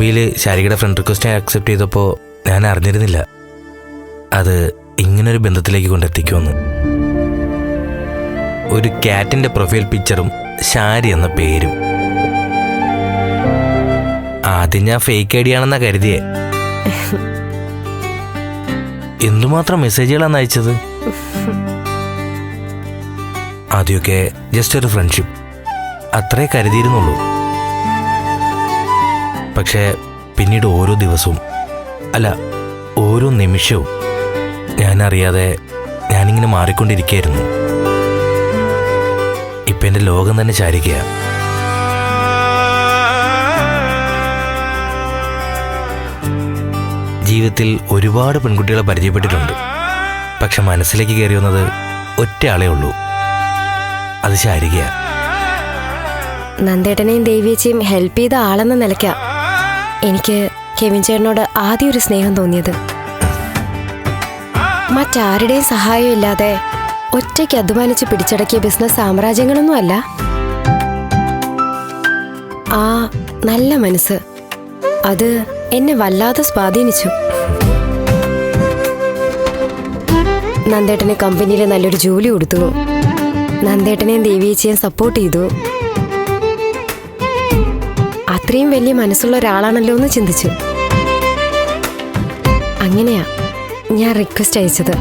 ലോബിയിൽ ശാരികയുടെ friend request accept ചെയ്തപ്പോൾ ഞാൻ അറിഞ്ഞിരുന്നില്ല അത് ഇങ്ങനൊരു ബന്ധത്തിലേക്ക് കൊണ്ടെത്തിക്കുമെന്ന്. ഒരു ക്യാറ്റിൻ്റെ പ്രൊഫൈൽ പിക്ചറും ശാരി എന്ന പേരും. ആദ്യം ഞാൻ ഫേക്ക് ഐ ഡി ആണെന്നാ കരുതിയേ. എന്തുമാത്രം മെസ്സേജുകളാണ് അയച്ചത്. ആദ്യമൊക്കെ ജസ്റ്റ് ഒരു ഫ്രണ്ട്ഷിപ്പ് അത്രേ കരുതിയിരുന്നുള്ളൂ. പക്ഷേ പിന്നീട് ഓരോ ദിവസവും അല്ല ഓരോ നിമിഷവും ഞാനറിയാതെ ഞാനിങ്ങനെ മാറിക്കൊണ്ടിരിക്കുകയായിരുന്നു. ഇപ്പം എൻ്റെ ലോകം തന്നെ ചാരിക്കുക. ജീവിതത്തിൽ ഒരുപാട് പെൺകുട്ടികളെ പരിചയപ്പെട്ടിട്ടുണ്ട്. പക്ഷെ മനസ്സിലേക്ക് കയറി വന്നത് ഒറ്റയാളേ ഉള്ളൂ, അത് ശാരിക. നന്ദേട്ടനെയും ദേവിയേച്ചിയും ഹെൽപ്പ് ചെയ്ത ആളെന്ന നിലയ്ക്ക എനിക്ക് കെവിൻ ചേട്ടനോട് ആദ്യം ഒരു സ്നേഹം തോന്നിയത്. മറ്റാരുടെയും സഹായം ഇല്ലാതെ ഒറ്റയ്ക്ക് അധ്വാനിച്ച് പിടിച്ചടക്കിയ ബിസിനസ് സാമ്രാജ്യങ്ങളൊന്നും അല്ല. ആ നല്ല മനസ്സ് അത് എന്നെ വല്ലാതെ സ്വാധീനിച്ചു. നന്ദേട്ടന് കമ്പനിയിൽ നല്ലൊരു ജോലി കൊടുത്തു. നന്ദേട്ടനെയും ദേവിയേച്ചിയും സപ്പോർട്ട് ചെയ്തു. അത്രയും വലിയ മനസ്സുള്ള ഒരാളാണല്ലോ എന്ന് ചിന്തിച്ചു. അങ്ങനെയാ ഞാൻ റിക്വസ്റ്റ് അയച്ചത്.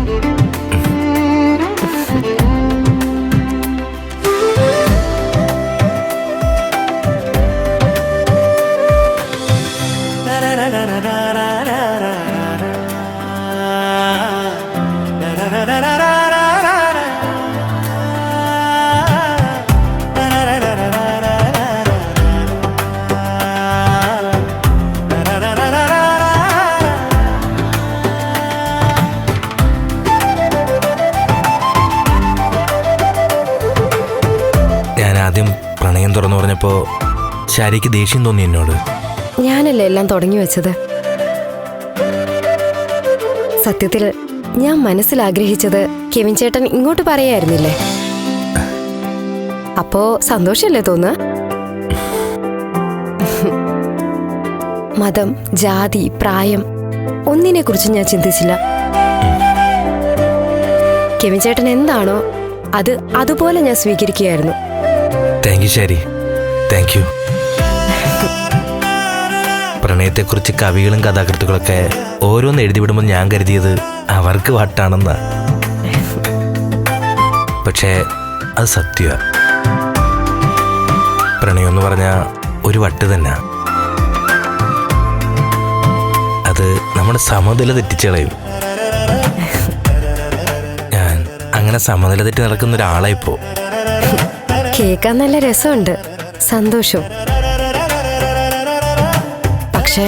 ആദ്യം പ്രണയം തുറന്നു പറഞ്ഞപ്പോൾ ശാരിക്ക് ദേഷ്യം തോന്നി എന്നോട്. ഞാനല്ലേ എല്ലാം തുടങ്ങി വെച്ചത്. സത്യത്തിൽ ഞാൻ മനസ്സിൽ ആഗ്രഹിച്ചത് കെവിൻ ചേട്ടൻ ഇങ്ങോട്ട് പറയായിരുന്നില്ലേ? അപ്പോ സന്തോഷല്ലേ തോന്നുക? മതം, ജാതി, പ്രായം ഒന്നിനെ കുറിച്ച് ഞാൻ ചിന്തിച്ചില്ല. കെവിൻ ചേട്ടൻ എന്താണോ അത് അതുപോലെ ഞാൻ സ്വീകരിക്കുകയായിരുന്നു. Thank you Shari, thank you. പ്രണയത്തെക്കുറിച്ച് കവികളും കഥാകൃത്തുക്കളൊക്കെ ഓരോന്ന് എഴുതിവിടുമ്പോൾ ഞാൻ കരുതിയത് അവർക്ക് വട്ടാണെന്നാ. പക്ഷേ അത് സത്യമാണ്. പ്രണയം എന്ന് പറഞ്ഞാൽ ഒരു വട്ട് തന്നെ. അത് നമ്മുടെ സമനില തെറ്റിച്ച് കളയും. ഞാൻ അങ്ങനെ സമനില തെറ്റി നടക്കുന്ന ഒരാളായിപ്പോ. കേൾക്കാൻ നല്ല രസമുണ്ട്, സന്തോഷം. പക്ഷേ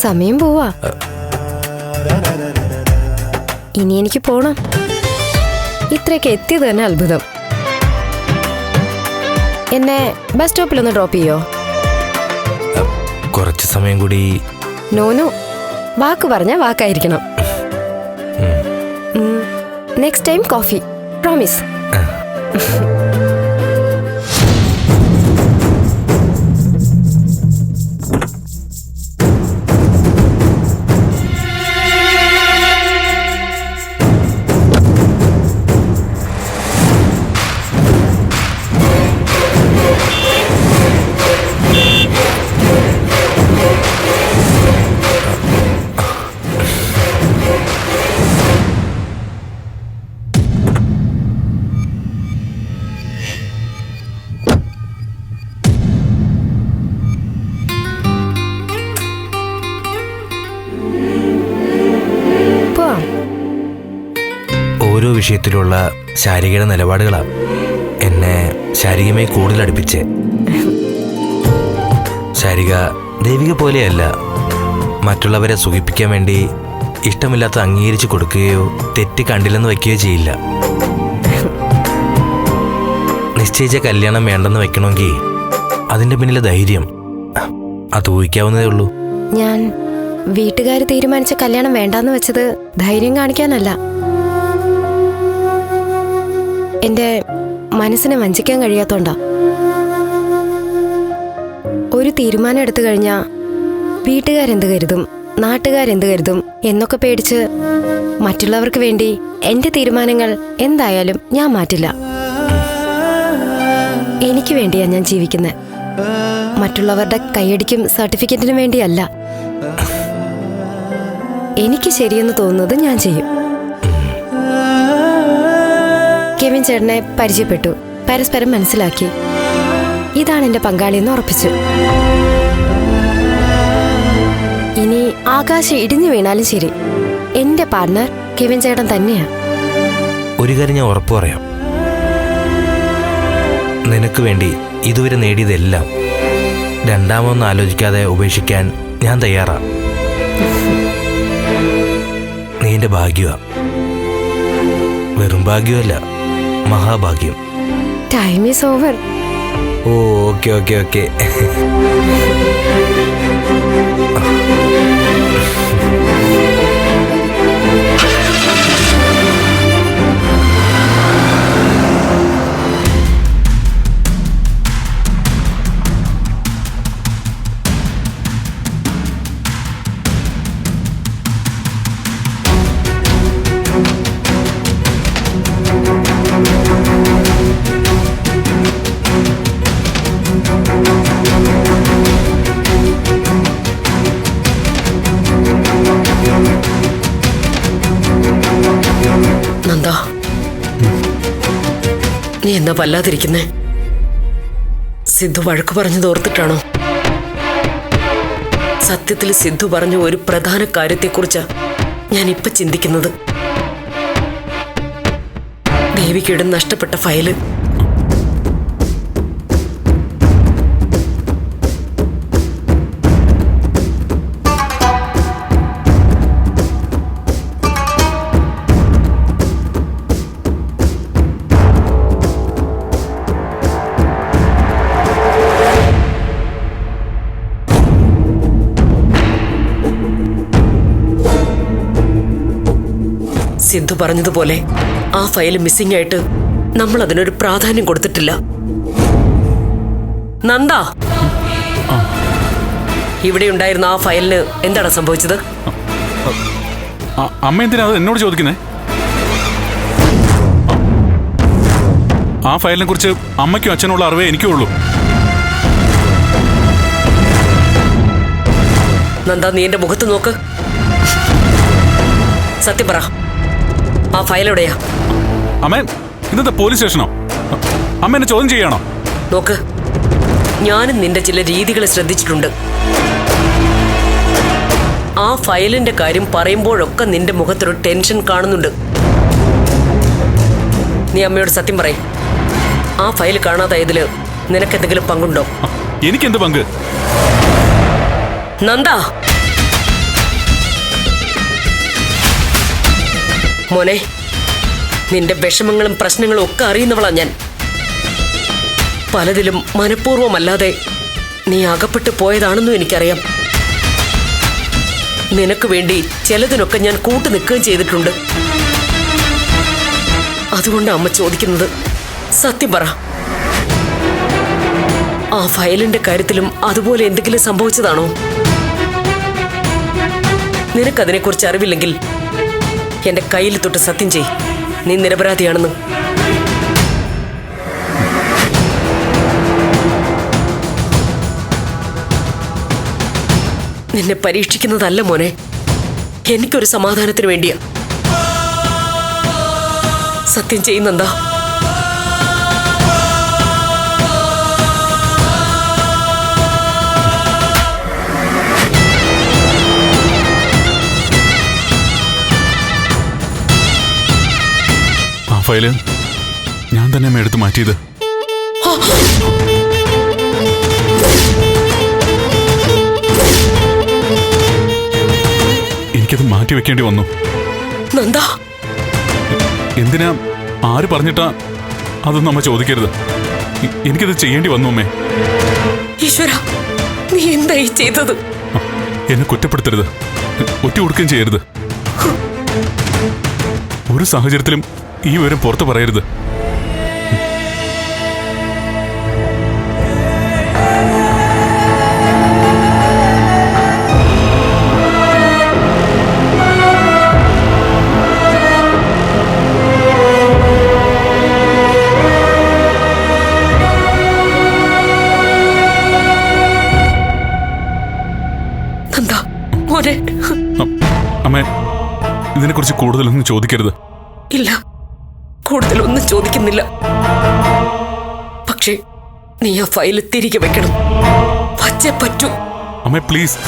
സമയം പോവാ. ഇനി എനിക്ക് പോണം. ഇത്രയൊക്കെ എത്തിയത് തന്നെ അത്ഭുതം. എന്നെ ബസ് സ്റ്റോപ്പിലൊന്ന് ഡ്രോപ്പ് ചെയ്യോ? കുറച്ച് സമയം കൂടി. നോനു, വാക്ക് പറഞ്ഞ വാക്കായിരിക്കണം. Next time coffee, promise. ഓരോ വിഷയത്തിലുള്ള ശാരികയുടെ നിലപാടുകളാണ് എന്നെ ശാരികയുമായി കൂടുതൽ അടുപ്പിച്ച്. ശാരിക ദേവിക പോലെയല്ല. മറ്റുള്ളവരെ സുഖിപ്പിക്കാൻ വേണ്ടി ഇഷ്ടമില്ലാത്ത അംഗീകരിച്ച് കൊടുക്കുകയോ തെറ്റ് കണ്ടില്ലെന്ന് വയ്ക്കുകയോ ചെയ്യില്ല. നിശ്ചയിച്ച കല്യാണം വേണ്ടെന്ന് വെക്കണമെങ്കിൽ അതിൻ്റെ പിന്നിലെ ധൈര്യം അത് ഊഹിക്കാവുന്നതേ ഉള്ളൂ. ഞാൻ വീട്ടുകാർ തീരുമാനിച്ച കല്യാണം വേണ്ടാന്ന് വെച്ചത് ധൈര്യം കാണിക്കാനല്ല. എന്റെ മനസ്സിനെ വഞ്ചിക്കാൻ കഴിയാത്തോണ്ടാ. ഒരു ഒരു തീരുമാനം എടുത്തു കഴിഞ്ഞാ വീട്ടുകാരെന്ത് കരുതും, നാട്ടുകാരെന്ത് കരുതും എന്നൊക്കെ പേടിച്ച് മറ്റുള്ളവർക്ക് വേണ്ടി എന്റെ തീരുമാനങ്ങൾ എന്തായാലും ഞാൻ മാറ്റില്ല. എനിക്ക് വേണ്ടിയാ ഞാൻ ജീവിക്കുന്നത്, മറ്റുള്ളവരുടെ കൈയടിക്കും സർട്ടിഫിക്കറ്റിനും വേണ്ടിയല്ല. എനിക്ക് ശരിയെന്ന് തോന്നുന്നത് ഞാൻ ചെയ്യും. കെവിൻ ചേട്ടനെ പരിചയപ്പെട്ടു, പരസ്പരം മനസ്സിലാക്കി. ഇതാണ് എന്റെ പങ്കാളിയെന്ന് ഉറപ്പിച്ചു. ഇനി ആകാശം ഇടിഞ്ഞു വീണാലും ശരി, എന്റെ പാർട്ണർ കെവിൻ ചേട്ടൻ തന്നെയാ. ഒരു കാര്യം ഞാൻ ഉറപ്പു പറയാം, നിനക്ക് വേണ്ടി ഇതുവരെ നേടിയതെല്ലാം രണ്ടാമതൊന്നും ആലോചിക്കാതെ ഉപേക്ഷിക്കാൻ ഞാൻ തയ്യാറാ. നീ എന്റെ ഭാഗ്യമാ, വെറും ഭാഗ്യമല്ല, മഹാഭാഗ്യം. Time is over. Oh okay okay okay. നന്ദാ, നീ എന്താ വല്ലാതിരിക്കുന്നേ? സിദ്ധു വഴക്ക് പറഞ്ഞു തോർത്തിട്ടാണോ? സത്യത്തിൽ സിദ്ധു പറഞ്ഞ ഒരു പ്രധാന കാര്യത്തെക്കുറിച്ചാ ഞാൻ ഇപ്പൊ ചിന്തിക്കുന്നത്. ദേവികയുടെ നഷ്ടപ്പെട്ട ഫയല്. സിദ്ധു പറഞ്ഞതുപോലെ ആ ഫയൽ മിസ്സിംഗ് ആയിട്ട് നമ്മൾ അതിനൊരു പ്രാധാന്യം കൊടുത്തിട്ടില്ല. നന്ദ, ഇവിടെ ഉണ്ടായിരുന്ന ആ ഫയലിന് എന്താണ് സംഭവിച്ചത്? അമ്മ എന്തിനാ അത് എന്നോട് ചോദിക്കുന്നേ? ആ ഫയലിനെ കുറിച്ച് അമ്മയ്ക്കും അച്ഛനുള്ള അറിവേ എനിക്കും ഉള്ളൂ. നന്ദ, നീ എന്റെ മുഖത്ത് നോക്ക്. സത്യം പറ, ആ ഫയൽ എവിടെയാ? അമ്മ, ഇന്നത്തെ പോലീസ് സ്റ്റേഷനോ? അമ്മ എന്നെ ചോദ്യം ചെയ്യണോ? നോക്ക്, ഞാനും നിന്റെ ചില രീതികൾ ശ്രദ്ധിച്ചിട്ടുണ്ട്. ആ ഫയലിന്റെ കാര്യം പറയുമ്പോഴൊക്കെ നിന്റെ മുഖത്തൊരു ടെൻഷൻ കാണുന്നുണ്ട്. നീ അമ്മയോട് സത്യം പറയും, ആ ഫയൽ കാണാതായതില് നിനക്കെന്തെങ്കിലും പങ്കുണ്ടോ? എനിക്കെന്ത് പങ്ക്? നന്ദ മോനെ, നിന്റെ വിഷമങ്ങളും പ്രശ്നങ്ങളും ഒക്കെ അറിയുന്നവളാ ഞാൻ. പലതിലും മനഃപൂർവ്വമല്ലാതെ നീ അകപ്പെട്ടു പോയതാണെന്നും എനിക്കറിയാം. നിനക്ക് വേണ്ടി ചിലതിനൊക്കെ ഞാൻ കൂട്ടു നിൽക്കുകയും ചെയ്തിട്ടുണ്ട്. അതുകൊണ്ട് അമ്മ ചോദിക്കുന്നത്, സത്യം പറ, ആ ഫയലിന്റെ കാര്യത്തിലും അതുപോലെ എന്തെങ്കിലും സംഭവിച്ചതാണോ? നിനക്കതിനെക്കുറിച്ച് അറിവില്ലെങ്കിൽ എന്റെ കയ്യിൽ തൊട്ട് സത്യം ചെയ്, നീ നിരപരാധിയാണെന്ന്. നിന്നെ പരീക്ഷിക്കുന്നതല്ല മോനെ, എനിക്കൊരു സമാധാനത്തിന് വേണ്ടിയാ. സത്യം ചെയ്യുന്നെന്താ? ഫയല് ഞാൻ തന്നെ അമ്മ എടുത്ത് മാറ്റിയത്. എനിക്കത് മാറ്റി വെക്കേണ്ടി വന്നു. നന്ദാ, എന്തിനാ, ആര് പറഞ്ഞിട്ടാ അതൊന്നും അമ്മ ചോദിക്കരുത്. എനിക്കത് ചെയ്യേണ്ടി വന്നു അമ്മേ. ഈശ്വര, നീ എന്തായി ചെയ്തത്? എന്നെ കുറ്റപ്പെടുത്തരുത്, ഒറ്റ കൊടുക്കുകയും ചെയ്യരുത്. ഒരു സാഹചര്യത്തിലും ഈ വിവരം പുറത്തു പറയരുത്. നന്ദ മോനെ. അമ്മേ, ഇതിനെക്കുറിച്ച് കൂടുതലൊന്നും ചോദിക്കരുത്. ഇല്ല, കൂടുതലൊന്നും ചോദിക്കുന്നില്ല. പക്ഷേ നീ ആ ഫയല് തിരികെ വെക്കണം. വച്ചേ പറ്റൂ. അമ്മേ പ്ലീസ്,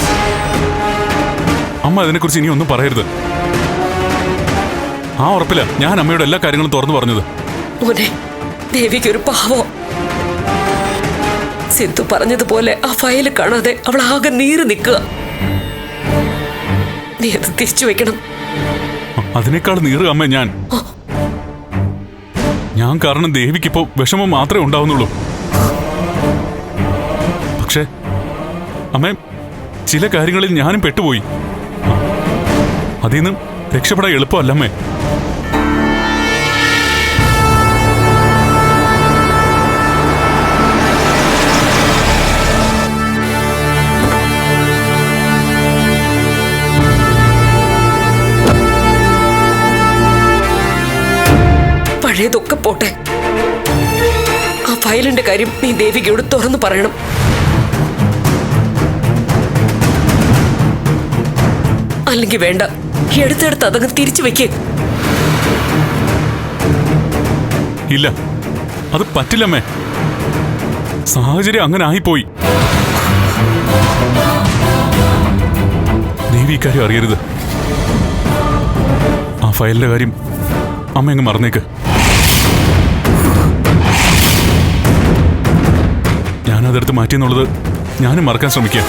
അമ്മ അതിനെക്കുറിച്ച് ഇനി ഒന്നും പറയരുത്. ആ ഉറപ്പില്ല ഞാൻ അമ്മയോട് എല്ലാ കാര്യങ്ങളും തുറന്നു പറഞ്ഞത്. മോനെ, ദേവിക്ക് ഒരു പാവോ. സിദ്ധു പറഞ്ഞതുപോലെ ആ ഫയല് കാണാതെ അവൾ ആകെ നീറി നിൽക്കുക. നീ അത് തിരിച്ചു വെക്കണം. അതിനേക്കാൾ നീറുക അമ്മ. ഞാൻ കാരണം ദേവിക്കിപ്പോ വിഷമം മാത്രമേ ഉണ്ടാവുന്നുള്ളൂ. പക്ഷേ അമ്മ, ചില കാര്യങ്ങളിൽ ഞാനും പെട്ടുപോയി. അതിൽ നിന്നും രക്ഷപ്പെടാൻ എളുപ്പമല്ല അമ്മേ. പഴയതൊക്കെ പോട്ടെ, ആ ഫയലിന്റെ കാര്യം നീ ദേവികയോട് തുറന്നു പറയണം. അല്ലെങ്കിൽ വേണ്ട, എടുത്തെടുത്ത് അതങ്ങ് തിരിച്ചു വെക്കേ. ഇല്ല, അത് പറ്റില്ലമ്മേ. സാഹചര്യം അങ്ങനെ ആയിപ്പോയി. ദേവി ഇക്കാര്യം അറിയരുത്. ആ ഫയലിന്റെ കാര്യം അമ്മ അങ്ങ് മറന്നേക്ക്. ഞാനതെടുത്ത് മാറ്റിയെന്നുള്ളത് ഞാനും മറക്കാൻ ശ്രമിക്കാം.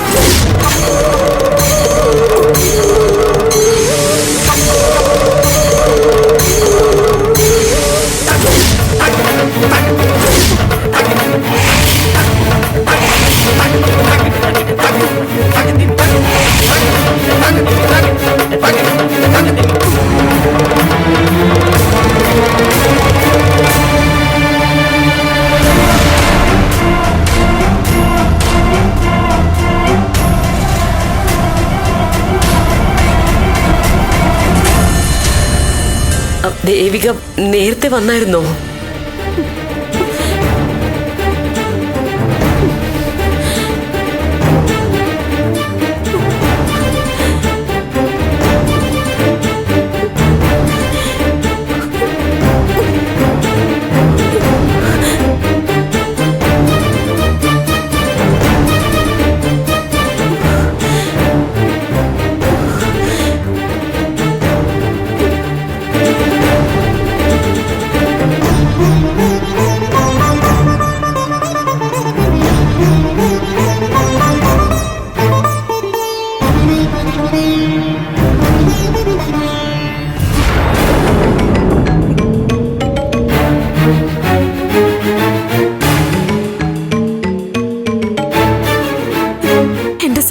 ദേവിക നേരത്തെ വന്നായിരുന്നോ?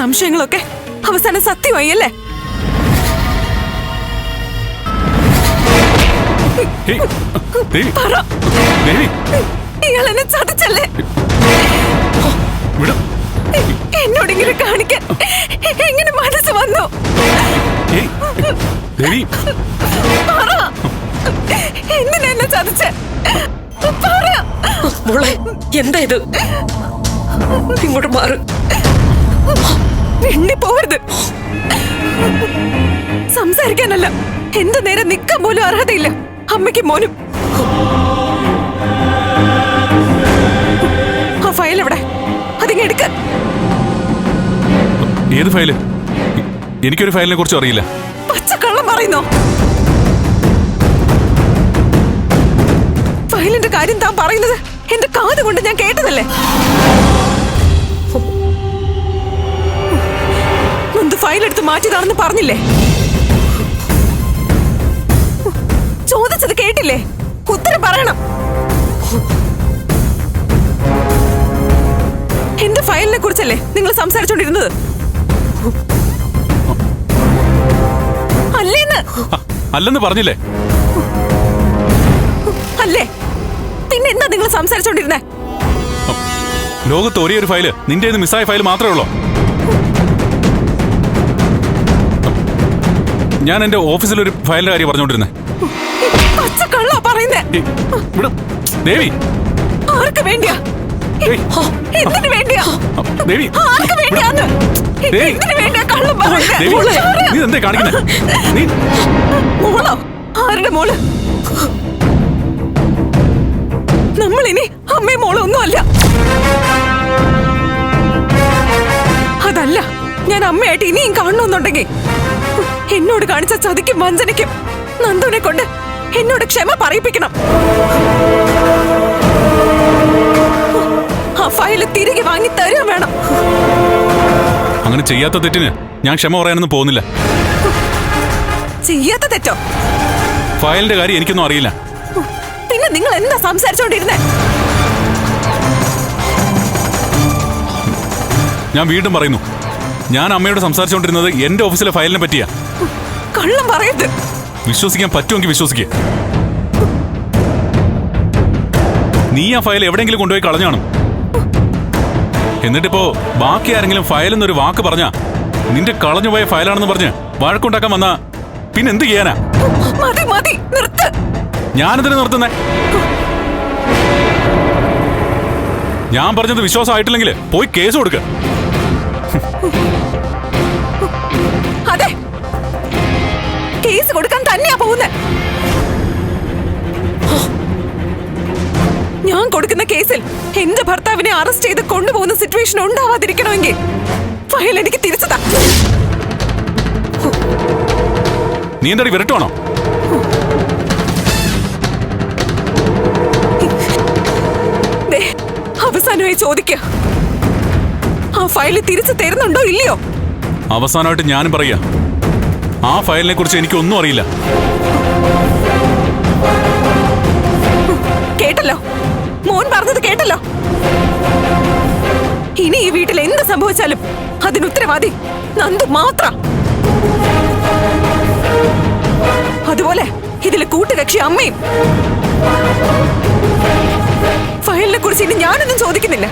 സംശയങ്ങളൊക്കെ അവസാനം സത്യമായി അല്ലേ? ഇയാൾ എന്നെ ചതിച്ചല്ലേ? എന്നോടിങ്ങനെ കാണിക്കാൻ എങ്ങനെ മനസ്സ് വന്നു? എന്തിനാ എന്നെ ചതിച്ചേ? എന്താ ഇത്? ഇങ്ങോട്ട് മാറ്. പോവരുത്. സംസാരിക്കാനല്ല, എന്റെ നേരെ നിൽക്കാൻ പോലും അർഹതയില്ല അമ്മയ്ക്കും മോനും. ആ ഫയൽ എവിടെ? അതിങ്ങ് എടുക്ക. ഏത് ഫയല്? എനിക്കൊരു ഫയലിനെ കുറിച്ച് അറിയില്ല. പച്ചക്കള്ളം പറയുന്നോ? ഫയലിന്റെ കാര്യം താൻ പറയുന്നത് എന്റെ കാത് കൊണ്ട് ഞാൻ കേട്ടതല്ലേ? ഫയൽ എടുത്ത് മാറ്റിയതാണെന്ന് പറഞ്ഞില്ലേ? ചോദിച്ചത് കേട്ടില്ലേ? ഉത്തരം പറയണം. എന്റെ ഫയലിനെ കുറിച്ചല്ലേ നിങ്ങൾ സംസാരിച്ചോണ്ടിരുന്നത്? അല്ലെന്ന് പറഞ്ഞില്ലേ? അല്ലേ? പിന്നെ എന്താ നിങ്ങൾ സംസാരിച്ചോണ്ടിരുന്നേ? ലോകത്ത് ഒരേ ഒരു ഫയല്, നിന്റെ മിസ്സായ ഫയൽ മാത്രമേ ഉള്ളൂ. ഞാൻ എന്റെ ഓഫീസിലൊരു ഫയലിന്റെ കാര്യം പറഞ്ഞോണ്ടിരുന്നേ. ദേവി, ആർക്ക് വേണ്ടിയാ എന്തിനു വേണ്ടിയാ? ദേവി ആർക്ക് വേണ്ടിയാന്ന്? ദേവി. എന്തിനു വേണ്ടിയാ കള്ളം പറയുന്നത്? ദേവി നീ എന്താ കാണിക്കുന്നത്? നീ മോളോ? ആരുടെ മോള്? നമ്മളിനി അമ്മയും മോളും ഒന്നുമല്ല. അതല്ല, ഞാൻ അമ്മയായിട്ട് ഇനിയും കാണണമെന്നുണ്ടെങ്കിൽ എന്നോട് കാണിച്ച ചതിക്കും വഞ്ചനയ്ക്കും നന്ദുവിനെ കൊണ്ട് എന്നോട് ക്ഷമ പറയിപ്പിക്കണം. ആ ഫയല് തിരികെ വാങ്ങി തരുക വേണം. അങ്ങനെ ചെയ്യാത്ത തെറ്റിന് ഞാൻ ക്ഷമ പറയാനൊന്നും പോകുന്നില്ല. ചെയ്യാത്ത തെറ്റോ? ഫയലിന്റെ കാര്യം എനിക്കൊന്നും അറിയില്ല. പിന്നെ നിങ്ങൾ എന്താ സംസാരിച്ചോണ്ടിരുന്നേ? ഞാൻ വീണ്ടും പറയുന്നു, ഞാൻ അമ്മയോട് സംസാരിച്ചുകൊണ്ടിരുന്നത് എന്റെ ഓഫീസിലെ ഫയലിനെ പറ്റിയാ. കള്ളം പറയരുത്. വിശ്വസിക്കാൻ പറ്റുമെങ്കിൽ വിശ്വസിക്കുക. നീ ആ ഫയൽ എവിടെയെങ്കിലും കൊണ്ടുപോയി കളഞ്ഞു കാണും. എന്നിട്ടിപ്പോ ബാക്കി ആരെങ്കിലും ഫയൽ എന്നൊരു വാക്ക് പറഞ്ഞാ നിന്റെ കളഞ്ഞുപോയ ഫയലാണെന്ന് പറഞ്ഞ് വഴക്കുണ്ടാക്കാൻ വന്നാ പിന്നെ എന്ത് ചെയ്യാനാ? മതി മതി, നിർത്ത്. ഞാനെന്തിനു നിർത്തുന്നേ? ഞാൻ പറഞ്ഞത് വിശ്വാസമായിട്ടില്ലെങ്കിൽ പോയി കേസ് കൊടുക്ക. അതെ, കേസ് കൊടുക്കാൻ തന്നെയാ പോകുന്നത്. ഞാൻ കൊടുക്കുന്ന കേസിൽ എന്റെ ഭർത്താവിനെ അറസ്റ്റ് ചെയ്ത് കൊണ്ടുപോകുന്ന സിറ്റുവേഷൻ ഉണ്ടാവാതിരിക്കണമെങ്കിൽ ഫയൽ എനിക്ക് തിരിച്ചതാ. നീ എന്താ വിരട്ടുവാണോ? അവസാനമായി ചോദിക്ക, ആ ഫയല് തിരിച്ചു തരുന്നുണ്ടോ ഇല്ലയോ? അവസാനമായിട്ട് ഞാനും പറയാ, ആ ഫയലിനെ കുറിച്ച് എനിക്കൊന്നും അറിയില്ല. കേട്ടല്ലോ, മോൻ പറഞ്ഞത് കേട്ടല്ലോ. ഇനി ഈ വീട്ടിൽ എന്ത് സംഭവിച്ചാലും അതിന് ഉത്തരവാദി നന്ദു മാത്രം. അതുപോലെ ഇതിലെ കൂട്ടുകക്ഷി അമ്മയും. ഫയലിനെ കുറിച്ച് ഇനി ഞാനൊന്നും ചോദിക്കുന്നില്ല.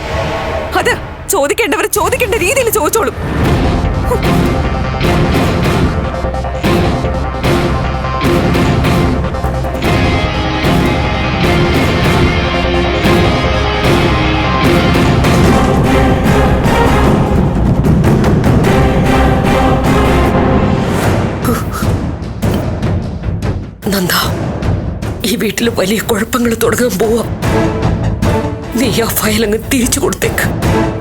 അത് ചോദിക്കേണ്ടവർ ചോദിക്കേണ്ട രീതിയിൽ ചോദിച്ചോളും. നന്ദ, ഈ വീട്ടിൽ വലിയ കുഴപ്പങ്ങൾ തുടങ്ങാൻ പോവാ. നീ ആ ഫയൽ അങ്ങ് തിരിച്ചു കൊടുത്തേക്ക്.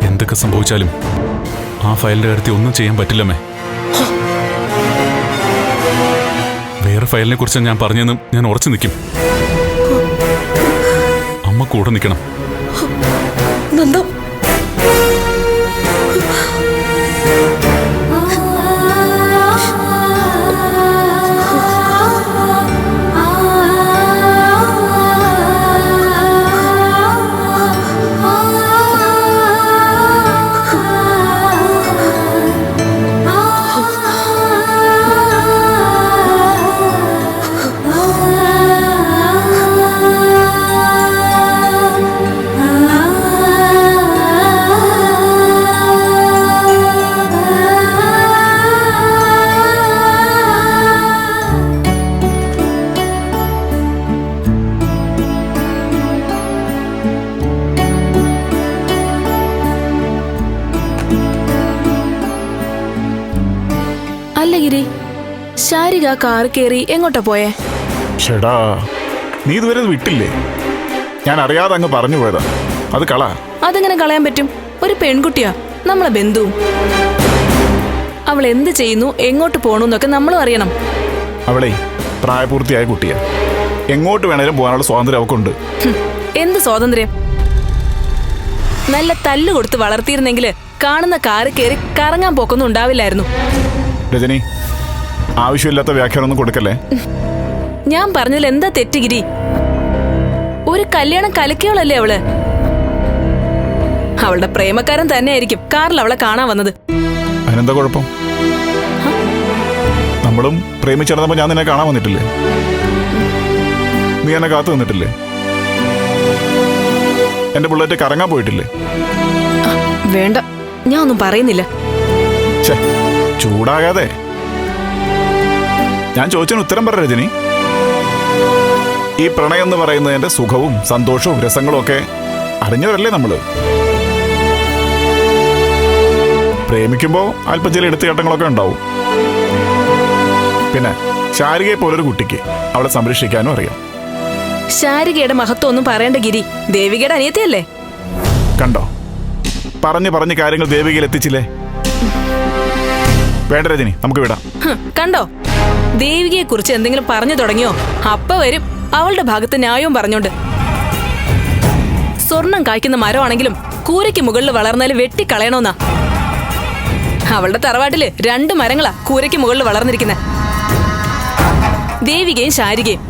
എന്തൊക്കെ സംഭവിച്ചാലും ആ ഫയലിന്റെ കാര്യത്തിൽ ഒന്നും ചെയ്യാൻ പറ്റില്ലമ്മേ. വേറെ ഫയലിനെ കുറിച്ച് ഞാൻ പറഞ്ഞെന്നും ഞാൻ ഉറച്ചു നിൽക്കും. അമ്മ കൂടെ നിൽക്കണം. നന്ദ, അല്ല ഗിരി, ശാരിക കാർ കയറി എങ്ങോട്ടാ പോയേ? ഷെടാ, നീ ഇതുവരെ ഇത് വിട്ടില്ലേ? ഞാൻ അറിയാതെ അങ്ങ് പറഞ്ഞു പോയതാ. അത് കള. അതെങ്ങനെ കളയാൻ പറ്റും? ഒരു പെൺകുട്ടിയാ, നമ്മളെ ബന്ധു. അവൾ എന്ത് ചെയ്യുന്നു, എങ്ങോട്ട് പോണെന്നൊക്കെ നമ്മളും അറിയണം. അവളെ പ്രായപൂർത്തിയായ കുട്ടിയാ. എങ്ങോട്ട് വേണേലും പോകാനുള്ള സ്വാതന്ത്ര്യം അവക്കുണ്ട്. എന്ത് സ്വാതന്ത്ര്യം? നല്ല തല്ല് കൊടുത്ത് വളർത്തിയിരുന്നെങ്കില് കാണുന്ന കാറ് കയറി കറങ്ങാൻ പോക്കൊന്നും ഉണ്ടാവില്ലായിരുന്നു. രജനി, ആവശ്യമില്ലാത്ത വ്യാഖ്യാനമൊന്നും കൊടുക്കല്ലേ. ഞാൻ പറഞ്ഞതിൽ എന്താ തെറ്റ് ഗിരി? ഒരു കല്യാണം കലക്കിയോളല്ലേ അവള്. അവളുടെ പ്രേമക്കാരൻ തന്നെയായിരിക്കും കാറിൽ അവളെ കാണാൻ വന്നത്. അതിനെന്താ കുഴപ്പം? നമ്മളും പ്രേമിച്ചിടന്നപ്പോ ഞാൻ നിന്നെ കാണാൻ വന്നിട്ടില്ലേ? നീ എന്നെ കാത്തു നിന്നിട്ടില്ലേ? എന്റെ ബുള്ളറ്റ് കറങ്ങാൻ പോയിട്ടില്ലേ? വേണ്ട, ഞാൻ ഒന്നും പറയുന്നില്ല. ചൂടാകാതെ. ഞാൻ ചോദിച്ചതിന് ഉത്തരം പറ രജനി. ഈ പ്രണയം എന്ന് പറയുന്നതിന്റെ സുഖവും സന്തോഷവും രസങ്ങളും ഒക്കെ അറിഞ്ഞവരല്ലേ നമ്മള്. പ്രേമിക്കുമ്പോൾ അല്പം ചില എടുത്തുകേട്ടങ്ങളൊക്കെ ഉണ്ടാവും. പിന്നെ ശാരികയെ പോലൊരു കുട്ടിക്ക് അവളെ സംരക്ഷിക്കാനും അറിയാം. ശാരികയുടെ മഹത്വം ഒന്നും പറയേണ്ട ഗിരി, ദേവികയുടെ അനിയത്തിയല്ലേ? കണ്ടോ, പറഞ്ഞ് കാര്യങ്ങൾ ദേവികയിൽ എത്തിച്ചില്ലേ? വേണ്ട രജനി, നമുക്ക് വിടാം. കണ്ടോ, ദേവികയെ കുറിച്ച് എന്തെങ്കിലും പറഞ്ഞു തുടങ്ങിയോ അപ്പ വരും അവളുടെ ഭാഗത്ത് ന്യായവും പറഞ്ഞോണ്ട്. സ്വർണം കായ്ക്കുന്ന മരമാണെങ്കിലും കൂരയ്ക്ക് മുകളിൽ വളർന്നാല് വെട്ടിക്കളയണോന്നാ. അവളുടെ തറവാട്ടില് 2 മരങ്ങളാ കൂരയ്ക്ക് മുകളിൽ വളർന്നിരിക്കുന്നത്, ദേവികയും ശാരികയും.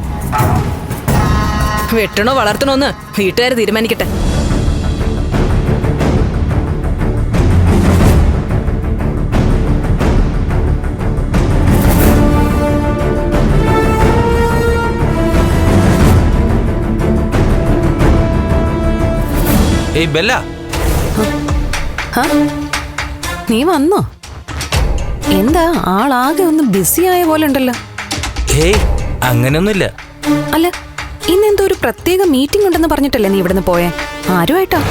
വെട്ടണോ വളർത്തണോന്ന് വീട്ടുകാർ തീരുമാനിക്കട്ടെ. ഏയ് ബെല്ല, നീ വന്നോ? എന്താ ആളാകെ ഒന്ന് ബിസി ആയ പോലെ ഉണ്ടല്ലോ. ഏയ് അങ്ങനെയൊന്നുമില്ല. അല്ല, ഇന്നെന്തോ ഒരു പ്രത്യേക മീറ്റിംഗ് ഉണ്ടെന്ന് പറഞ്ഞിട്ടല്ലേ നീ ഇവിടുന്ന് പോയേ? ആരുമായിട്ടാ?